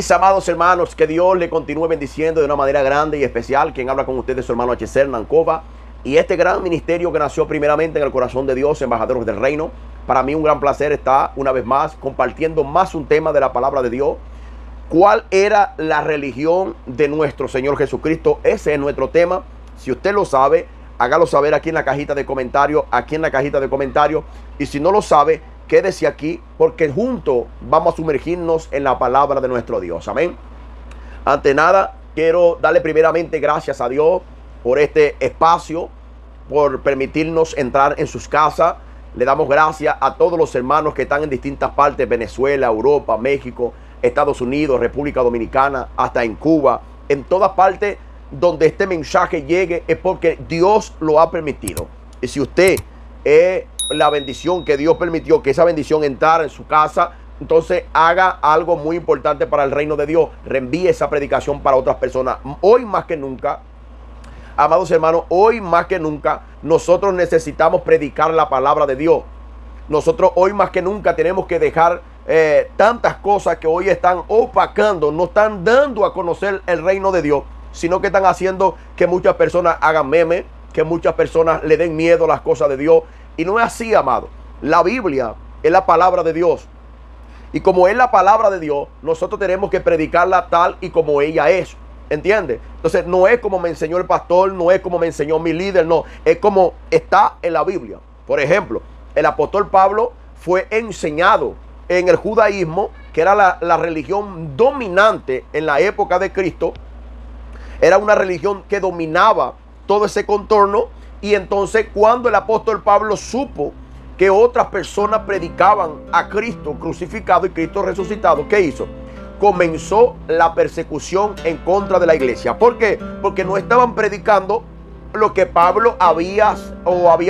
Mis amados hermanos, que Dios le continúe bendiciendo de una manera grande y especial. Quien habla con ustedes, su hermano H.C. Nancova. Y este gran ministerio que nació primeramente en el corazón de Dios, embajadores del reino. Para mí un gran placer estar una vez más compartiendo más un tema de la palabra de Dios. ¿Cuál era la religión de nuestro Señor Jesucristo? Ese es nuestro tema. Si usted lo sabe, hágalo saber aquí en la cajita de comentarios, Y si no lo sabe, quédese aquí, porque juntos vamos a sumergirnos en la palabra de nuestro Dios. Amén. Ante nada, quiero darle primeramente gracias a Dios por este espacio, por permitirnos entrar en sus casas. Le damos gracias a todos los hermanos que están en distintas partes: Venezuela, Europa, México, Estados Unidos, República Dominicana, hasta en Cuba. En todas partes donde este mensaje llegue es porque Dios lo ha permitido. Y si usted es la bendición que Dios permitió, que esa bendición entrara en su casa, entonces haga algo muy importante para el reino de Dios. Reenvíe esa predicación para otras personas. Hoy más que nunca, amados hermanos, hoy más que nunca nosotros necesitamos predicar la palabra de Dios. Nosotros hoy más que nunca tenemos que dejar tantas cosas que hoy están opacando, no están dando a conocer el reino de Dios, sino que están haciendo que muchas personas hagan memes, que muchas personas le den miedo a las cosas de Dios. Y no es así, amado. La Biblia es la palabra de Dios. Y como es la palabra de Dios, nosotros tenemos que predicarla tal y como ella es. ¿Entiende? Entonces no es como me enseñó el pastor, no es como me enseñó mi líder, no. Es como está en la Biblia. Por ejemplo, el apóstol Pablo fue enseñado en el judaísmo, que era la religión dominante en la época de Cristo. Era una religión que dominaba todo ese contorno. Y entonces cuando el apóstol Pablo supo que otras personas predicaban a Cristo crucificado y Cristo resucitado, ¿qué hizo? Comenzó la persecución en contra de la iglesia. ¿Por qué? Porque no estaban predicando lo que Pablo había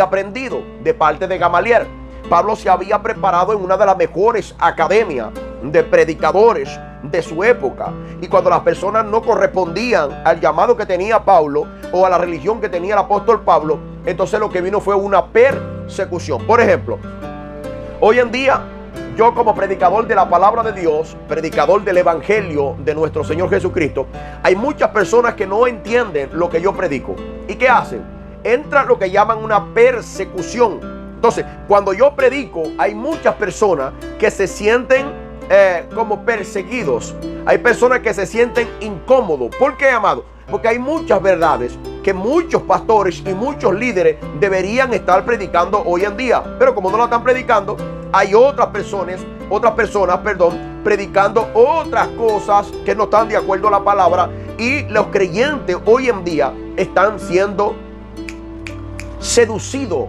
aprendido de parte de Gamaliel. Pablo se había preparado en una de las mejores academias de predicadores de su época, y cuando las personas no correspondían al llamado que tenía Pablo o a la religión que tenía el apóstol Pablo, entonces lo que vino fue una persecución. Por ejemplo, hoy en día yo, como predicador de la palabra de Dios, predicador del evangelio de nuestro Señor Jesucristo, hay muchas personas que no entienden lo que yo predico. ¿Y qué hacen? Entra lo que llaman una persecución. Entonces, cuando yo predico, hay muchas personas que se sienten como perseguidos. Hay personas que se sienten incómodos. ¿Por qué, amado? Porque hay muchas verdades que muchos pastores y muchos líderes deberían estar predicando hoy en día, pero como no la están predicando, hay otras personas, predicando otras cosas que no están de acuerdo a la palabra, y los creyentes hoy en día están siendo seducidos.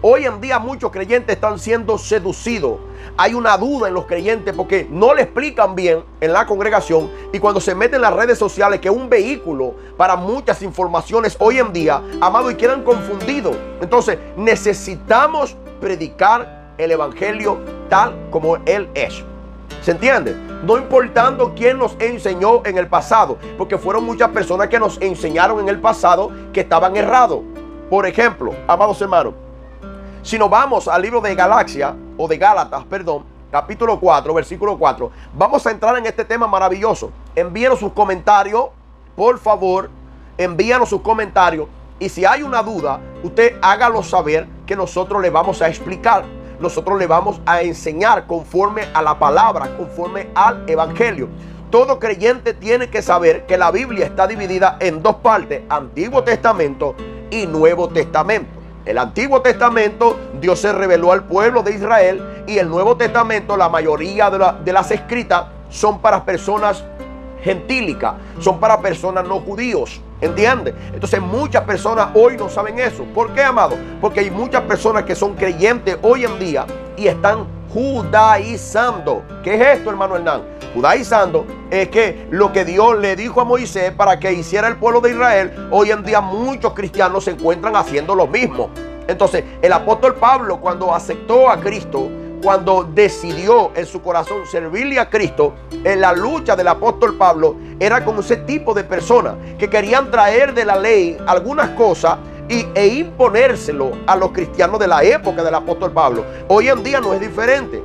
Hoy en día muchos creyentes están siendo seducidos. Hay una duda en los creyentes porque no le explican bien en la congregación, y cuando se meten en las redes sociales, que es un vehículo para muchas informaciones hoy en día, amado, y quedan confundidos. Entonces necesitamos predicar el evangelio tal como él es. ¿Se entiende? No importando quién nos enseñó en el pasado, porque fueron muchas personas que nos enseñaron en el pasado que estaban errados. Por ejemplo, amados hermanos, si nos vamos al libro de Gálatas, capítulo 4, versículo 4, vamos a entrar en este tema maravilloso. Envíenos sus comentarios, por favor, envíanos sus comentarios, y si hay una duda, usted hágalo saber, que nosotros le vamos a explicar. Nosotros le vamos a enseñar conforme a la palabra, conforme al evangelio. Todo creyente tiene que saber que la Biblia está dividida en dos partes: Antiguo Testamento y Nuevo Testamento. El Antiguo Testamento, Dios se reveló al pueblo de Israel, y el Nuevo Testamento, la mayoría de las escritas son para personas gentílicas, son para personas no judíos. ¿Entiende? Entonces muchas personas hoy no saben eso. ¿Por qué, amado? Porque hay muchas personas que son creyentes hoy en día y están judaizando. ¿Qué es esto, hermano Hernán? Judaizando es que lo que Dios le dijo a Moisés para que hiciera el pueblo de Israel, hoy en día muchos cristianos se encuentran haciendo lo mismo. Entonces el apóstol Pablo, cuando aceptó a Cristo, cuando decidió en su corazón servirle a Cristo, en la lucha del apóstol Pablo era con ese tipo de personas que querían traer de la ley algunas cosas e imponérselo a los cristianos de la época del apóstol Pablo. Hoy en día no es diferente.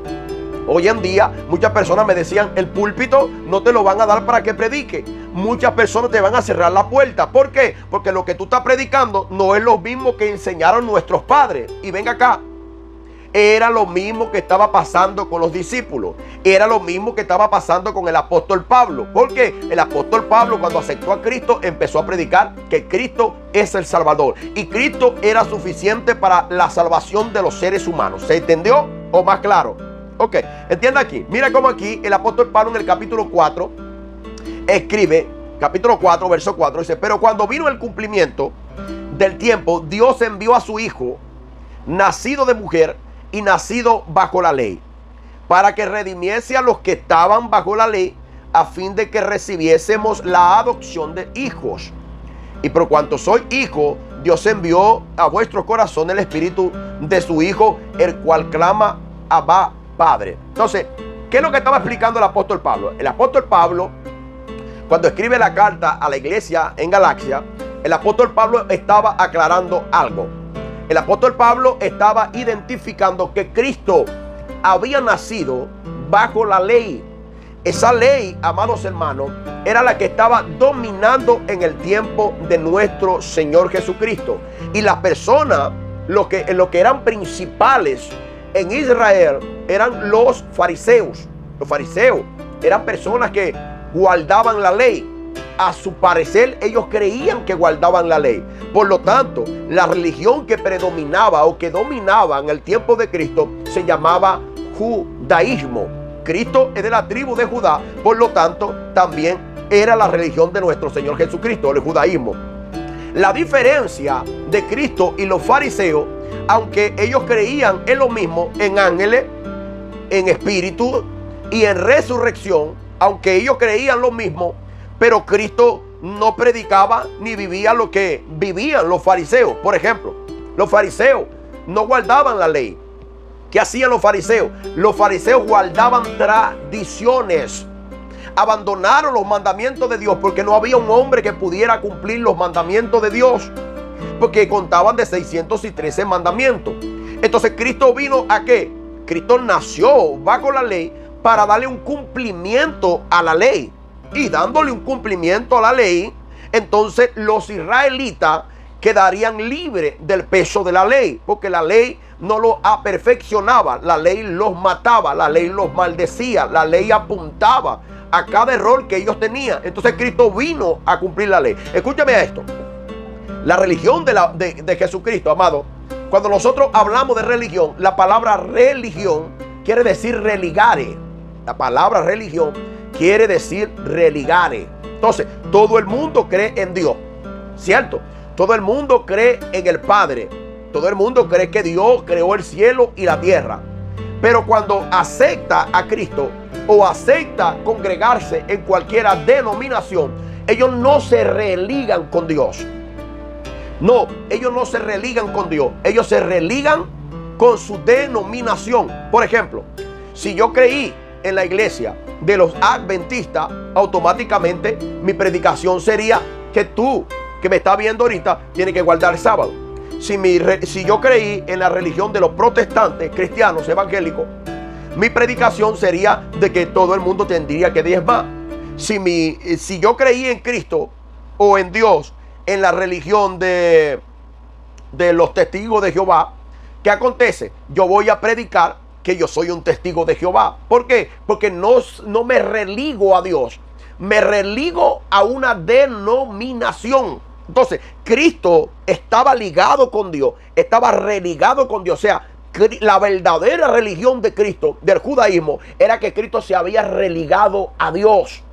Hoy en día muchas personas me decían, el púlpito no te lo van a dar para que predique. Muchas personas te van a cerrar la puerta. ¿Por qué? Porque lo que tú estás predicando no es lo mismo que enseñaron nuestros padres. Y ven acá. Era lo mismo que estaba pasando con los discípulos. Era lo mismo que estaba pasando con el apóstol Pablo. Porque el apóstol Pablo, cuando aceptó a Cristo, empezó a predicar que Cristo es el Salvador. Y Cristo era suficiente para la salvación de los seres humanos. ¿Se entendió? ¿O más claro? Ok, entienda aquí. Mira cómo aquí el apóstol Pablo en el capítulo 4 escribe, capítulo 4, verso 4, dice: pero cuando vino el cumplimiento del tiempo, Dios envió a su Hijo, nacido de mujer y nacido bajo la ley, para que redimiese a los que estaban bajo la ley, a fin de que recibiésemos la adopción de hijos. Y por cuanto soy hijo, Dios envió a vuestro corazón el espíritu de su Hijo, el cual clama: Abba, Padre. Entonces, ¿qué es lo que estaba explicando el apóstol Pablo? El apóstol Pablo, cuando escribe la carta a la iglesia en Galacia, el apóstol Pablo estaba aclarando algo. El apóstol Pablo estaba identificando que Cristo había nacido bajo la ley. Esa ley, amados hermanos, era la que estaba dominando en el tiempo de nuestro Señor Jesucristo. Y las personas, lo que eran principales en Israel, eran los fariseos. Los fariseos eran personas que guardaban la ley. A su parecer, ellos creían que guardaban la ley. Por lo tanto, la religión que predominaba o que dominaba en el tiempo de Cristo se llamaba judaísmo. Cristo es de la tribu de Judá, por lo tanto, también era la religión de nuestro Señor Jesucristo, el judaísmo. La diferencia de Cristo y los fariseos, aunque ellos creían en lo mismo, en ángeles, en espíritu y en resurrección, aunque ellos creían lo mismo, pero Cristo no predicaba ni vivía lo que vivían los fariseos. Por ejemplo, los fariseos no guardaban la ley. ¿Qué hacían los fariseos? Los fariseos guardaban tradiciones. Abandonaron los mandamientos de Dios porque no había un hombre que pudiera cumplir los mandamientos de Dios, porque contaban de 613 mandamientos. Entonces, ¿Cristo vino a qué? Cristo nació bajo la ley para darle un cumplimiento a la ley. Y dándole un cumplimiento a la ley, entonces los israelitas quedarían libres del peso de la ley, porque la ley no los perfeccionaba, la ley los mataba, la ley los maldecía, la ley apuntaba a cada error que ellos tenían. Entonces Cristo vino a cumplir la ley. Escúchame a esto. La religión de Jesucristo, amado, cuando nosotros hablamos de religión, la palabra religión quiere decir religare. La palabra religión quiere decir religare. Entonces, todo el mundo cree en Dios, ¿cierto? Todo el mundo cree en el Padre. Todo el mundo cree que Dios creó el cielo y la tierra. Pero cuando acepta a Cristo o acepta congregarse en cualquiera denominación, ellos no se religan con Dios. No, ellos no se religan con Dios. Ellos se religan con su denominación. Por ejemplo, si yo creí en la iglesia de los adventistas, automáticamente mi predicación sería que tú que me estás viendo ahorita tienes que guardar el sábado. Si yo creí en la religión de los protestantes, cristianos, evangélicos, mi predicación sería de que todo el mundo tendría que diezmar. Si yo creí en Cristo o en Dios, en la religión de los testigos de Jehová, ¿qué acontece? Yo voy a predicar que yo soy un testigo de Jehová. ¿Por qué? Porque no me religo a Dios, me religo a una denominación. Entonces, Cristo estaba ligado con Dios, estaba religado con Dios. O sea, la verdadera religión de Cristo, del judaísmo, era que Cristo se había religado a Dios.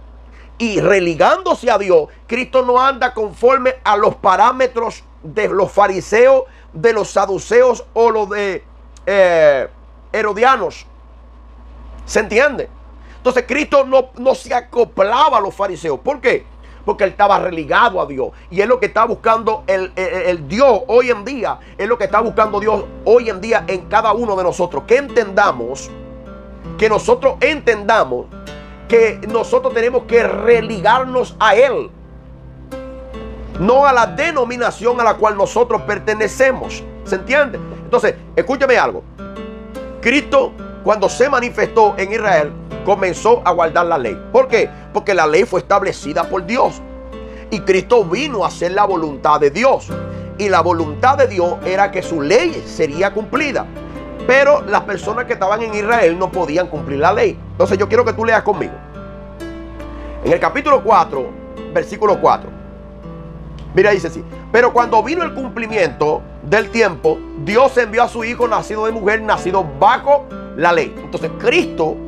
Y religándose a Dios, Cristo no anda conforme a los parámetros de los fariseos, de los saduceos o los de herodianos. ¿Se entiende? Entonces Cristo no se acoplaba a los fariseos. ¿Por qué? Porque él estaba religado a Dios. Y es lo que está buscando el Dios hoy en día. Es lo que está buscando Dios hoy en día en cada uno de nosotros. Que nosotros entendamos que nosotros tenemos que religarnos a Él, no a la denominación a la cual nosotros pertenecemos. ¿Se entiende? Entonces, escúchame algo. Cristo, cuando se manifestó en Israel, comenzó a guardar la ley. ¿Por qué? Porque la ley fue establecida por Dios. Y Cristo vino a hacer la voluntad de Dios. Y la voluntad de Dios era que su ley sería cumplida. Pero las personas que estaban en Israel no podían cumplir la ley. Entonces yo quiero que tú leas conmigo. En el capítulo 4, versículo 4. Mira, dice así: pero cuando vino el cumplimiento del tiempo, Dios envió a su Hijo nacido de mujer, nacido bajo la ley. Entonces Cristo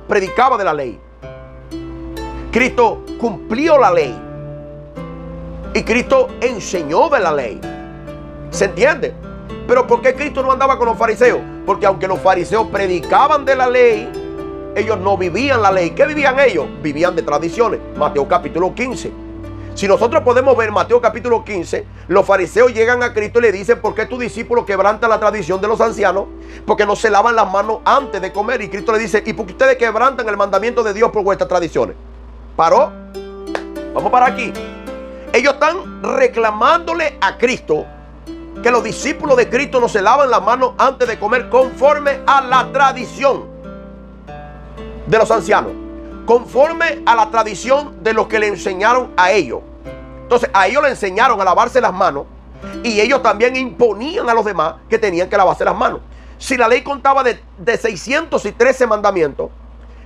predicaba de la ley. Cristo cumplió la ley. Y Cristo enseñó de la ley. ¿Se entiende? Pero ¿por qué Cristo no andaba con los fariseos? Porque aunque los fariseos predicaban de la ley, ellos no vivían la ley. ¿Qué vivían ellos? Vivían de tradiciones. Mateo capítulo 15. Si nosotros podemos ver Mateo capítulo 15, los fariseos llegan a Cristo y le dicen: ¿por qué tus discípulos quebrantan la tradición de los ancianos? Porque no se lavan las manos antes de comer. Y Cristo le dice: ¿y por qué ustedes quebrantan el mandamiento de Dios por vuestras tradiciones? ¿Paró? Vamos para aquí. Ellos están reclamándole a Cristo que los discípulos de Cristo no se lavan las manos antes de comer conforme a la tradición de los ancianos, conforme a la tradición de los que le enseñaron a ellos. Entonces a ellos le enseñaron a lavarse las manos y ellos también imponían a los demás que tenían que lavarse las manos. Si la ley contaba de 613 mandamientos,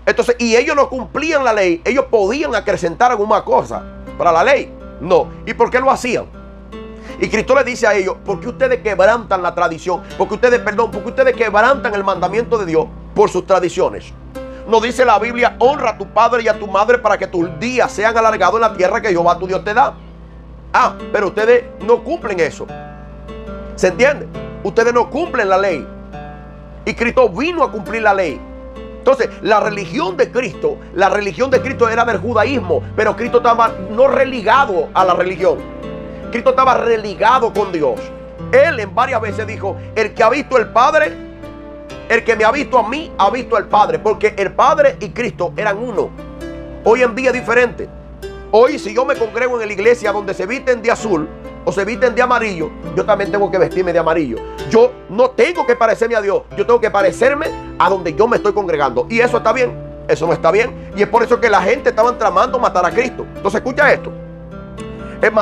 entonces, y ellos no cumplían la ley, ellos podían acrecentar alguna cosa para la ley. No. ¿Y por qué lo hacían? Y Cristo les dice a ellos: porque ustedes quebrantan la tradición, porque ustedes quebrantan el mandamiento de Dios por sus tradiciones. Nos dice la Biblia: honra a tu padre y a tu madre para que tus días sean alargados en la tierra que Jehová tu Dios te da. Pero ustedes no cumplen eso. ¿Se entiende? Ustedes no cumplen la ley. Y Cristo vino a cumplir la ley. Entonces, la religión de Cristo era del judaísmo, pero Cristo estaba no religado a la religión. Cristo estaba religado con Dios. Él en varias veces dijo: el que ha visto el Padre, el que me ha visto a mí, ha visto al Padre. Porque el Padre y Cristo eran uno. Hoy en día es diferente. Hoy, si yo me congrego en la iglesia donde se visten de azul o se visten de amarillo, yo también tengo que vestirme de amarillo. Yo no tengo que parecerme a Dios, yo tengo que parecerme a donde yo me estoy congregando. Y eso está bien, eso no está bien. Y es por eso que la gente estaba tramando matar a Cristo. Entonces escucha esto. En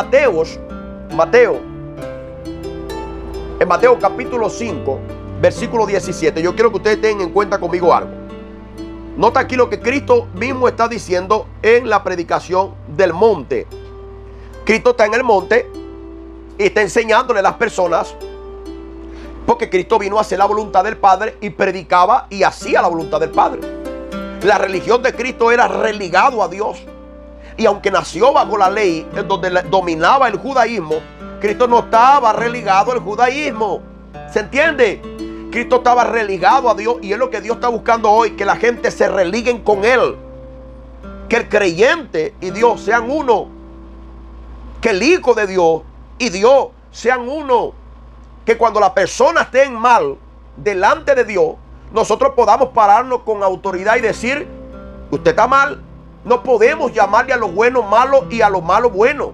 Mateo capítulo 5, versículo 17, yo quiero que ustedes tengan en cuenta conmigo algo. Nota aquí lo que Cristo mismo está diciendo en la predicación del monte. Cristo está en el monte y está enseñándole a las personas, porque Cristo vino a hacer la voluntad del Padre y predicaba y hacía la voluntad del Padre. La religión de Cristo era religado a Dios. Y aunque nació bajo la ley, donde dominaba el judaísmo, Cristo no estaba religado al judaísmo. ¿Se entiende? Cristo estaba religado a Dios, y es lo que Dios está buscando hoy, que la gente se religuen con Él. Que el creyente y Dios sean uno. Que el Hijo de Dios y Dios sean uno. Que cuando las personas estén mal delante de Dios, nosotros podamos pararnos con autoridad y decir: usted está mal. No podemos llamarle a lo bueno malo y a lo malo bueno,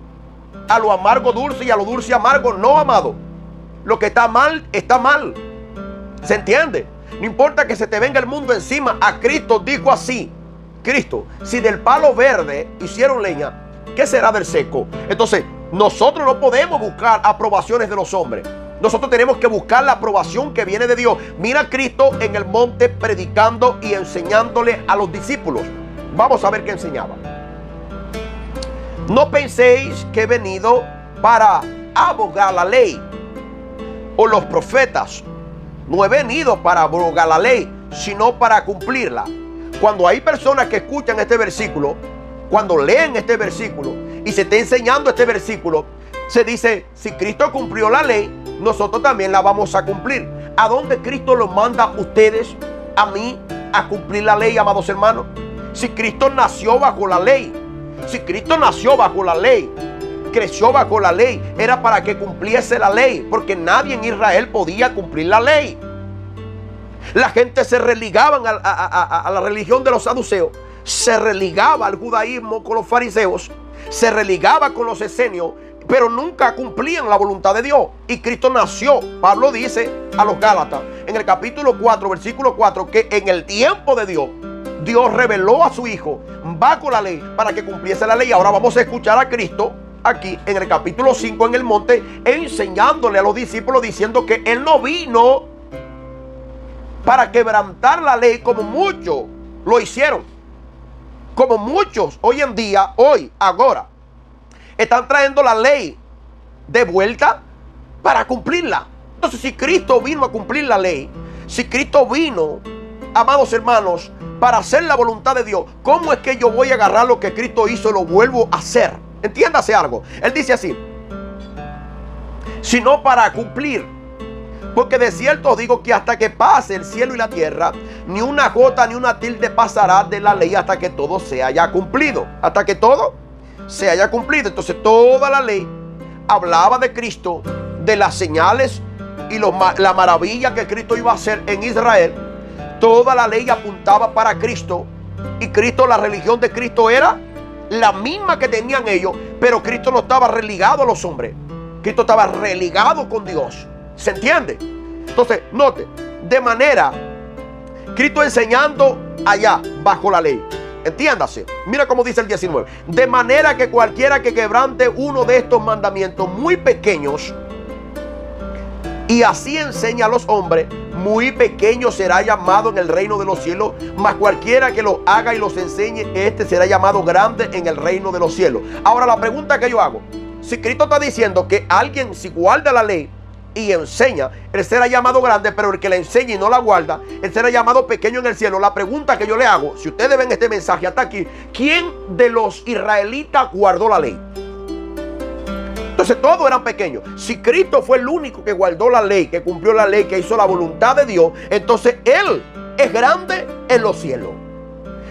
a lo amargo dulce y a lo dulce amargo. No, amado. Lo que está mal, está mal. ¿Se entiende? No importa que se te venga el mundo encima. A Cristo dijo así: Cristo, si del palo verde hicieron leña, ¿qué será del seco? Entonces, nosotros no podemos buscar aprobaciones de los hombres. Nosotros tenemos que buscar la aprobación que viene de Dios. Mira a Cristo en el monte predicando y enseñándole a los discípulos. Vamos a ver qué enseñaba. No penséis que he venido para abogar la ley o los profetas. No he venido para abrogar la ley, sino para cumplirla. Cuando hay personas que escuchan este versículo, cuando leen este versículo y se está enseñando este versículo, se dice: si Cristo cumplió la ley, nosotros también la vamos a cumplir. ¿A dónde Cristo los manda a ustedes, a mí, a cumplir la ley, amados hermanos? Si Cristo nació bajo la ley, si Cristo nació bajo la ley, creció bajo la ley, era para que cumpliese la ley, porque nadie en Israel podía cumplir la ley. La gente se religaban a la religión de los saduceos, se religaba al judaísmo con los fariseos, se religaba con los esenios, pero nunca cumplían la voluntad de Dios. Y Cristo nació, Pablo dice, a los Gálatas, en el capítulo 4, versículo 4, que en el tiempo de Dios, Dios reveló a su Hijo bajo la ley para que cumpliese la ley. Ahora vamos a escuchar a Cristo aquí en el capítulo 5 en el monte, enseñándole a los discípulos, diciendo que Él no vino para quebrantar la ley como muchos lo hicieron. Como muchos hoy en día, ahora, están trayendo la ley de vuelta para cumplirla. Entonces, si Cristo vino a cumplir la ley, si Cristo vino, amados hermanos, para hacer la voluntad de Dios, ¿cómo es que yo voy a agarrar lo que Cristo hizo y lo vuelvo a hacer? Entiéndase algo. Él dice así: sino para cumplir. Porque de cierto os digo que hasta que pase el cielo y la tierra, ni una jota ni una tilde pasará de la ley hasta que todo se haya cumplido. Hasta que todo se haya cumplido. Entonces toda la ley hablaba de Cristo, de las señales y la maravilla que Cristo iba a hacer en Israel. Toda la ley apuntaba para Cristo. Y Cristo, la religión de Cristo era la misma que tenían ellos, pero Cristo no estaba religado a los hombres. Cristo estaba religado con Dios. ¿Se entiende? Entonces, note, de manera, Cristo enseñando allá, bajo la ley. Entiéndase, mira cómo dice el 19. De manera que cualquiera que quebrante uno de estos mandamientos muy pequeños, y así enseña a los hombres, muy pequeño será llamado en el reino de los cielos, mas cualquiera que los haga y los enseñe, este será llamado grande en el reino de los cielos. Ahora la pregunta que yo hago: si Cristo está diciendo que alguien, si guarda la ley y enseña, él será llamado grande, pero el que la enseña y no la guarda, él será llamado pequeño en el cielo. La pregunta que yo le hago, si ustedes ven este mensaje hasta aquí, ¿quién de los israelitas guardó la ley? Entonces todos eran pequeños. Si Cristo fue el único que guardó la ley, que cumplió la ley, que hizo la voluntad de Dios, entonces Él es grande en los cielos.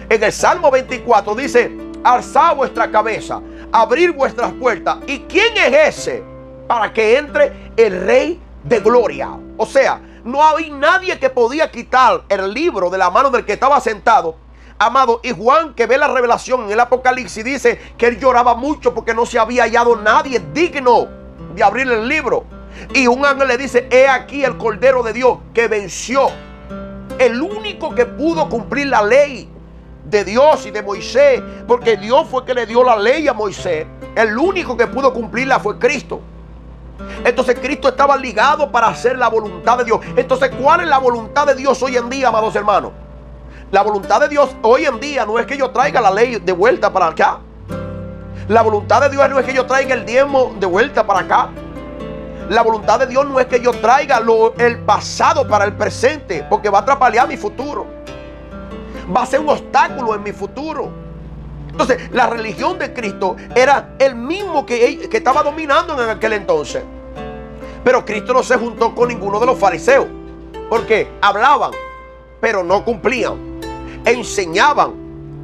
En el Salmo 24 dice: alzad vuestra cabeza, abrid vuestras puertas. ¿Y quién es ese para que entre el Rey de Gloria? O sea, no había nadie que podía quitar el libro de la mano del que estaba sentado. Amado, y Juan, que ve la revelación en el Apocalipsis, dice que él lloraba mucho porque no se había hallado nadie digno de abrir el libro. Y un ángel le dice: he aquí el Cordero de Dios que venció. El único que pudo cumplir la ley de Dios y de Moisés, porque Dios fue que le dio la ley a Moisés. El único que pudo cumplirla fue Cristo. Entonces Cristo estaba ligado para hacer la voluntad de Dios. Entonces, ¿cuál es la voluntad de Dios hoy en día, amados hermanos? La voluntad de Dios hoy en día no es que yo traiga la ley de vuelta para acá. La voluntad de Dios no es que yo traiga el diezmo de vuelta para acá. La voluntad de Dios no es que yo traiga el pasado para el presente, porque va a atrapalear mi futuro. Va a ser un obstáculo en mi futuro. Entonces, la religión de Cristo era el mismo que estaba dominando en aquel entonces. Pero Cristo no se juntó con ninguno de los fariseos, porque hablaban, pero no cumplían. Enseñaban,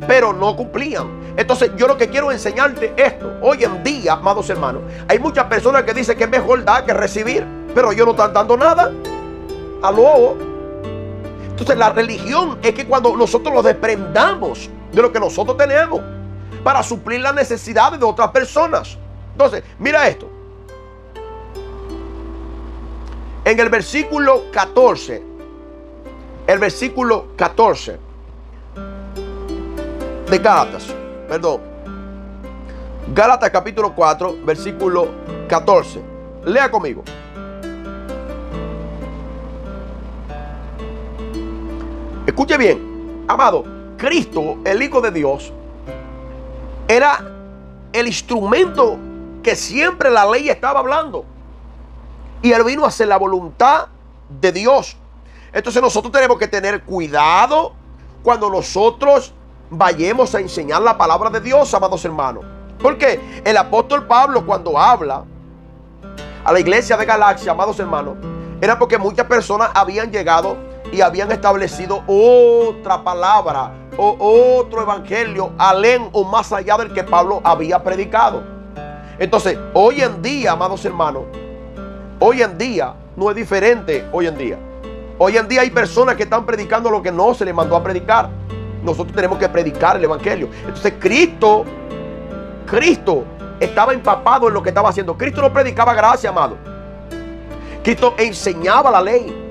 pero no cumplían. Entonces, yo lo que quiero enseñarte esto. Hoy en día, amados hermanos, hay muchas personas que dicen que es mejor dar que recibir, pero ellos no están dando nada. Aló. Entonces, la religión es que cuando nosotros nos desprendamos de lo que nosotros tenemos para suplir las necesidades de otras personas. Entonces, mira esto. En el versículo 14, de Gálatas, Gálatas capítulo 4, versículo 14. Lea conmigo. Escuche bien, amado. Cristo, el Hijo de Dios, era el instrumento que siempre la ley estaba hablando. Y Él vino a hacer la voluntad de Dios. Entonces nosotros tenemos que tener cuidado cuando nosotros vayamos a enseñar la palabra de Dios, amados hermanos. Porque el apóstol Pablo, cuando habla a la iglesia de Galacia, amados hermanos, era porque muchas personas habían llegado y habían establecido otra palabra o otro evangelio alén o más allá del que Pablo había predicado. Entonces, hoy en día, amados hermanos, hoy en día no es diferente. Hoy en día hay personas que están predicando lo que no se les mandó a predicar. Nosotros tenemos que predicar el evangelio. Entonces Cristo estaba empapado en lo que estaba haciendo. Cristo no predicaba gracia, amado. Cristo enseñaba la ley.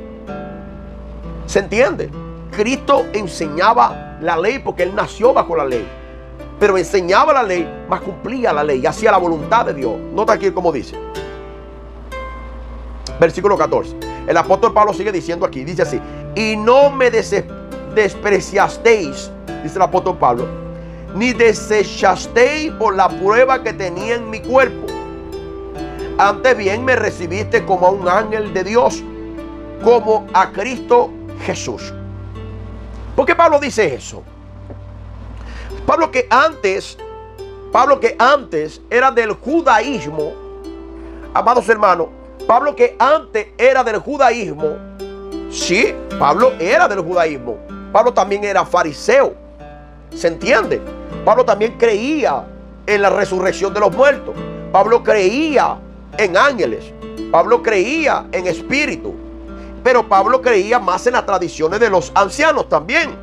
¿Se entiende? Cristo enseñaba la ley porque Él nació bajo la ley. Pero enseñaba la ley, más cumplía la ley y hacía la voluntad de Dios. Nota aquí cómo dice. Versículo 14. El apóstol Pablo sigue diciendo aquí, dice así: y no me despreciasteis, dice el apóstol Pablo, ni desechasteis por la prueba que tenía en mi cuerpo. Antes bien me recibiste como a un ángel de Dios, como a Cristo Jesús. ¿Por qué Pablo dice eso? Pablo que antes era del judaísmo, amados hermanos, Pablo que antes era del judaísmo, sí, Pablo era del judaísmo. Pablo también era fariseo, ¿se entiende? Pablo también creía en la resurrección de los muertos. Pablo creía en ángeles. Pablo creía en espíritu. Pero Pablo creía más en las tradiciones de los ancianos también,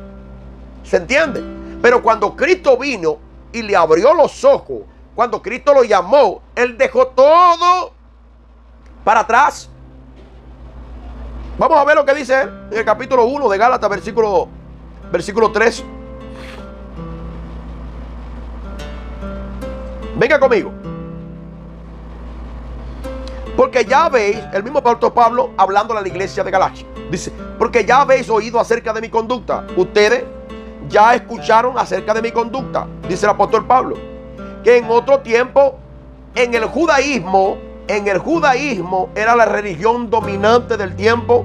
¿se entiende? Pero cuando Cristo vino y le abrió los ojos, cuando Cristo lo llamó, Él dejó todo para atrás. Vamos a ver lo que dice en el capítulo 1 de Gálatas, versículo 3. Venga conmigo. Porque ya habéis, el mismo apóstol Pablo hablando a la iglesia de Galacia, dice: porque ya habéis oído acerca de mi conducta. Ustedes ya escucharon acerca de mi conducta, dice el apóstol Pablo, que en otro tiempo en el judaísmo era la religión dominante del tiempo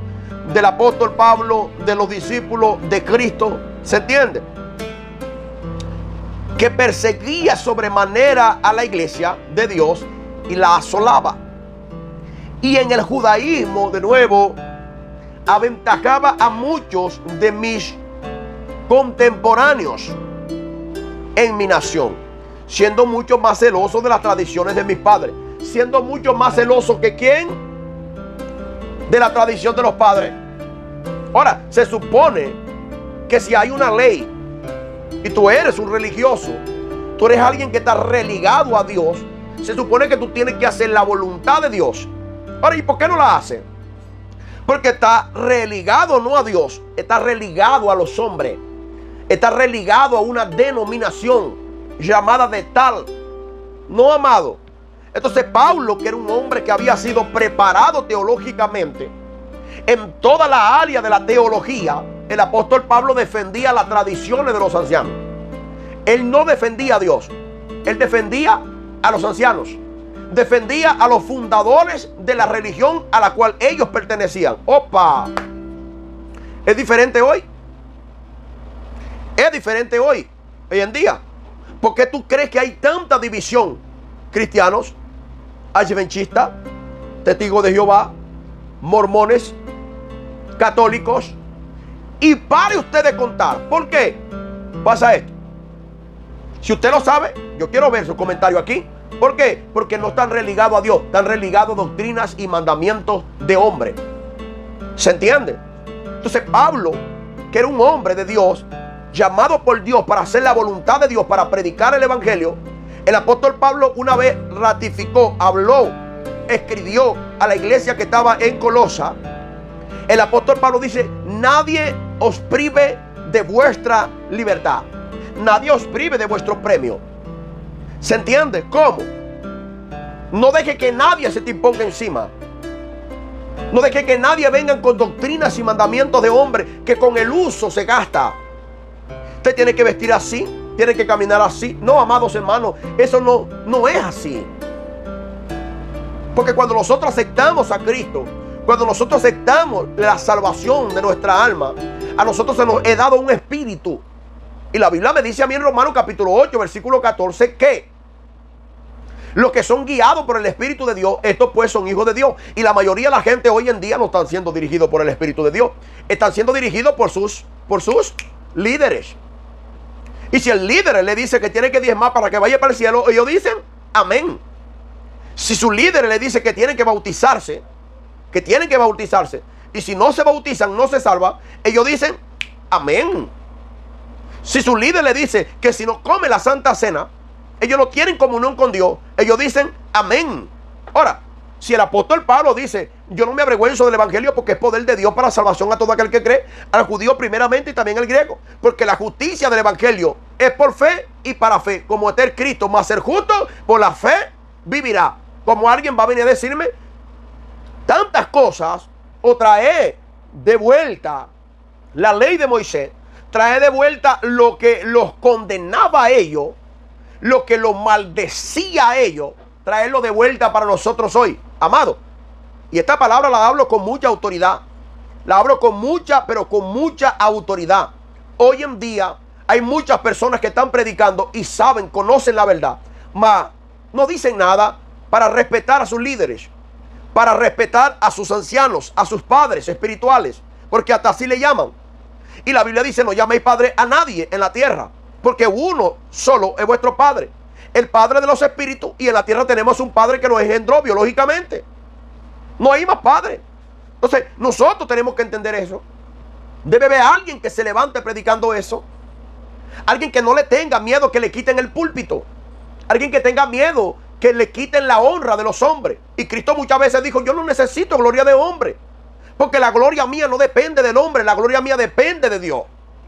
del apóstol Pablo, de los discípulos de Cristo, ¿se entiende? Que perseguía sobremanera a la iglesia de Dios y la asolaba. Y en el judaísmo, de nuevo, aventajaba a muchos de mis contemporáneos en mi nación, siendo mucho más celoso de las tradiciones de mis padres. Siendo mucho más celoso que ¿quién? De la tradición de los padres. Ahora, se supone que si hay una ley y tú eres un religioso, tú eres alguien que está religado a Dios, se supone que tú tienes que hacer la voluntad de Dios. Ahora, ¿y por qué no la hace? Porque está religado no a Dios, está religado a los hombres, está religado a una denominación llamada de tal. No, amado. Entonces Pablo, que era un hombre que había sido preparado teológicamente en toda la área de la teología, el apóstol Pablo defendía las tradiciones de los ancianos. Él no defendía a Dios, él defendía a los ancianos, defendía a los fundadores de la religión a la cual ellos pertenecían. ¡Opa! ¿Es diferente hoy? Es diferente hoy en día. ¿Por qué tú crees que hay tanta división? Cristianos, adventistas, testigos de Jehová, mormones, católicos. Y pare usted de contar. ¿Por qué pasa esto? Si usted lo sabe, yo quiero ver su comentario aquí. ¿Por qué? Porque no están religados a Dios, están religados a doctrinas y mandamientos de hombre. ¿Se entiende? Entonces Pablo, que era un hombre de Dios, llamado por Dios para hacer la voluntad de Dios, para predicar el evangelio, el apóstol Pablo una vez ratificó, habló, escribió a la iglesia que estaba en Colosa. El apóstol Pablo dice: nadie os prive de vuestra libertad, nadie os prive de vuestro premio. ¿Se entiende? ¿Cómo? No deje que nadie se te imponga encima. No deje que nadie venga con doctrinas y mandamientos de hombre que con el uso se gasta. Usted tiene que vestir así, tiene que caminar así. No, amados hermanos, eso no es así. Porque cuando nosotros aceptamos a Cristo, cuando nosotros aceptamos la salvación de nuestra alma, a nosotros se nos ha dado un espíritu. Y la Biblia me dice a mí en Romanos capítulo 8, versículo 14, que los que son guiados por el Espíritu de Dios, estos pues son hijos de Dios. Y la mayoría de la gente hoy en día no están siendo dirigidos por el Espíritu de Dios. Están siendo dirigidos por sus líderes. Y si el líder le dice que tiene que diezmar para que vaya para el cielo, ellos dicen amén. Si su líder le dice que tienen que bautizarse, y si no se bautizan no se salvan, ellos dicen amén. Si su líder le dice que si no come la Santa Cena, ellos no tienen comunión con Dios, ellos dicen amén. Ahora, Si el apóstol Pablo dice, yo no me avergüenzo del evangelio porque es poder de Dios para salvación a todo aquel que cree, al judío primeramente y también al griego, porque la justicia del evangelio es por fe y para fe, como está el Cristo, más ser justo por la fe vivirá. Como alguien va a venir a decirme tantas cosas, o trae de vuelta la ley de Moisés, trae de vuelta lo que los condenaba a ellos, lo que los maldecía a ellos, traerlo de vuelta para nosotros hoy, amado. Y esta palabra la hablo con mucha autoridad. La hablo con mucha, pero con mucha autoridad. Hoy en día hay muchas personas que están predicando y saben, conocen la verdad, mas no dicen nada para respetar a sus líderes, para respetar a sus ancianos, a sus padres espirituales, porque hasta así le llaman. Y la Biblia dice, no llaméis padre a nadie en la tierra, porque uno solo es vuestro padre, el Padre de los espíritus, y en la tierra tenemos un padre que nos engendró biológicamente. No hay más padre. Entonces nosotros tenemos que entender eso. Debe haber alguien que se levante predicando eso, alguien que no le tenga miedo que le quiten el púlpito, alguien que tenga miedo que le quiten la honra de los hombres. Y Cristo muchas veces dijo, yo no necesito gloria de hombre, porque la gloria mía no depende del hombre, la gloria mía depende de Dios,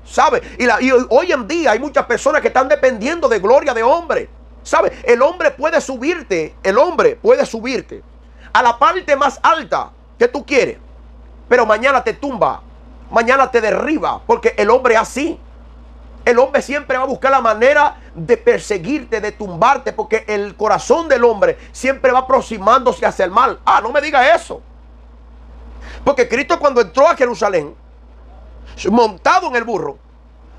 ¿sabe? Y hoy en día hay muchas personas que están dependiendo de gloria de hombre, ¿sabe? El hombre puede subirte a la parte más alta que tú quieres, pero mañana te tumba, mañana te derriba, porque el hombre es así. El hombre siempre va a buscar la manera de perseguirte, de tumbarte, porque el corazón del hombre siempre va aproximándose hacia el mal. Ah, no me diga eso. Porque Cristo, cuando entró a Jerusalén, montado en el burro,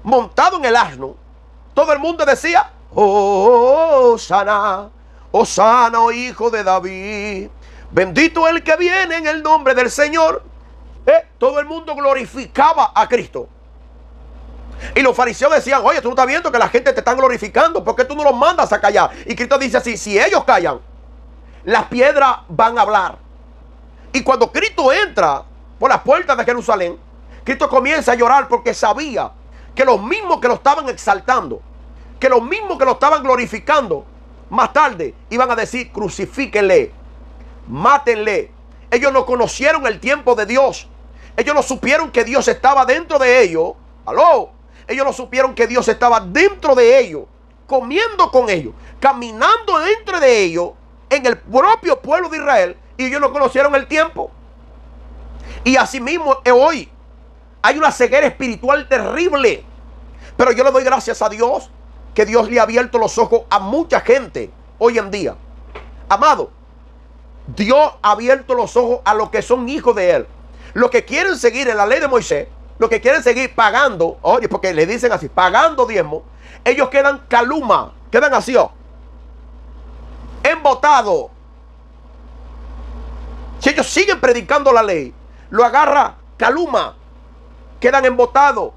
montado en el asno, todo el mundo decía, oh, Hosanna, Hosanna, oh hijo de David, bendito el que viene en el nombre del Señor. Todo el mundo glorificaba a Cristo. Y los fariseos decían, oye, tú no estás viendo que la gente te está glorificando, ¿por qué tú no los mandas a callar? Y Cristo dice así, si ellos callan, las piedras van a hablar. Y cuando Cristo entra por las puertas de Jerusalén, Cristo comienza a llorar porque sabía que los mismos que lo estaban exaltando, que los mismos que lo estaban glorificando, más tarde iban a decir, crucifíquenle, mátenle. Ellos no conocieron el tiempo de Dios. Ellos no supieron que Dios estaba dentro de ellos. ¡Aló! Ellos no supieron que Dios estaba dentro de ellos, comiendo con ellos, caminando dentro de ellos, en el propio pueblo de Israel, y ellos no conocieron el tiempo. Y asimismo hoy hay una ceguera espiritual terrible. Pero yo le doy gracias a Dios, que Dios le ha abierto los ojos a mucha gente hoy en día. Amado, Dios ha abierto los ojos a los que son hijos de Él. Los que quieren seguir en la ley de Moisés, los que quieren seguir pagando, oye, porque le dicen así, pagando diezmo, ellos quedan caluma, quedan así, embotados. Si ellos siguen predicando la ley, lo agarra caluma, quedan embotados,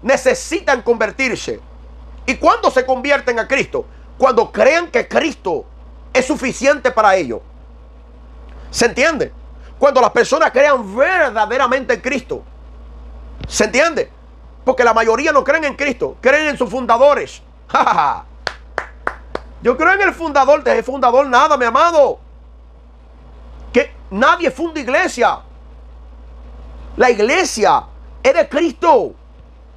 necesitan convertirse. ¿Y cuándo se convierten a Cristo? Cuando crean que Cristo es suficiente para ellos. ¿Se entiende? Cuando las personas crean verdaderamente en Cristo. ¿Se entiende? Porque la mayoría no creen en Cristo, creen en sus fundadores. Yo creo en el fundador, de el fundador nada, mi amado. Que nadie funda iglesia. La iglesia es de Cristo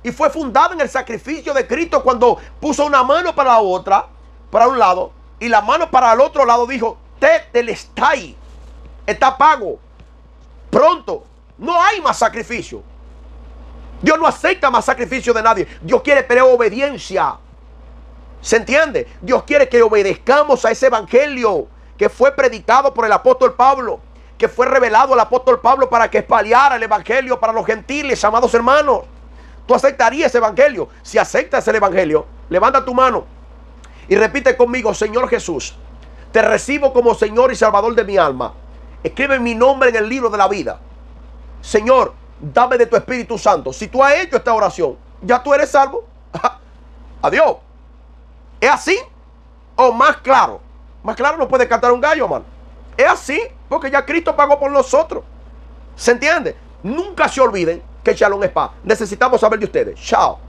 y fue fundada en el sacrificio de Cristo, cuando puso una mano para la otra, para un lado, y la mano para el otro lado, dijo, tetelestai, está pago, pronto, no hay más sacrificio. Dios no acepta más sacrificio de nadie. Dios quiere pero obediencia. ¿Se entiende? Dios quiere que obedezcamos a ese evangelio que fue predicado por el apóstol Pablo, que fue revelado al apóstol Pablo para que espalhara el evangelio para los gentiles, amados hermanos. ¿Tú aceptarías ese evangelio? Si aceptas el evangelio, levanta tu mano y repite conmigo, Señor Jesús, te recibo como Señor y Salvador de mi alma. Escribe mi nombre en el libro de la vida. Señor, dame de tu Espíritu Santo. Si tú has hecho esta oración, ya tú eres salvo. Adiós. ¿Es así o más claro? Más claro no puede cantar un gallo, hermano. Es así porque ya Cristo pagó por nosotros. ¿Se entiende? Nunca se olviden que Shalom es paz. Necesitamos saber de ustedes. Chao.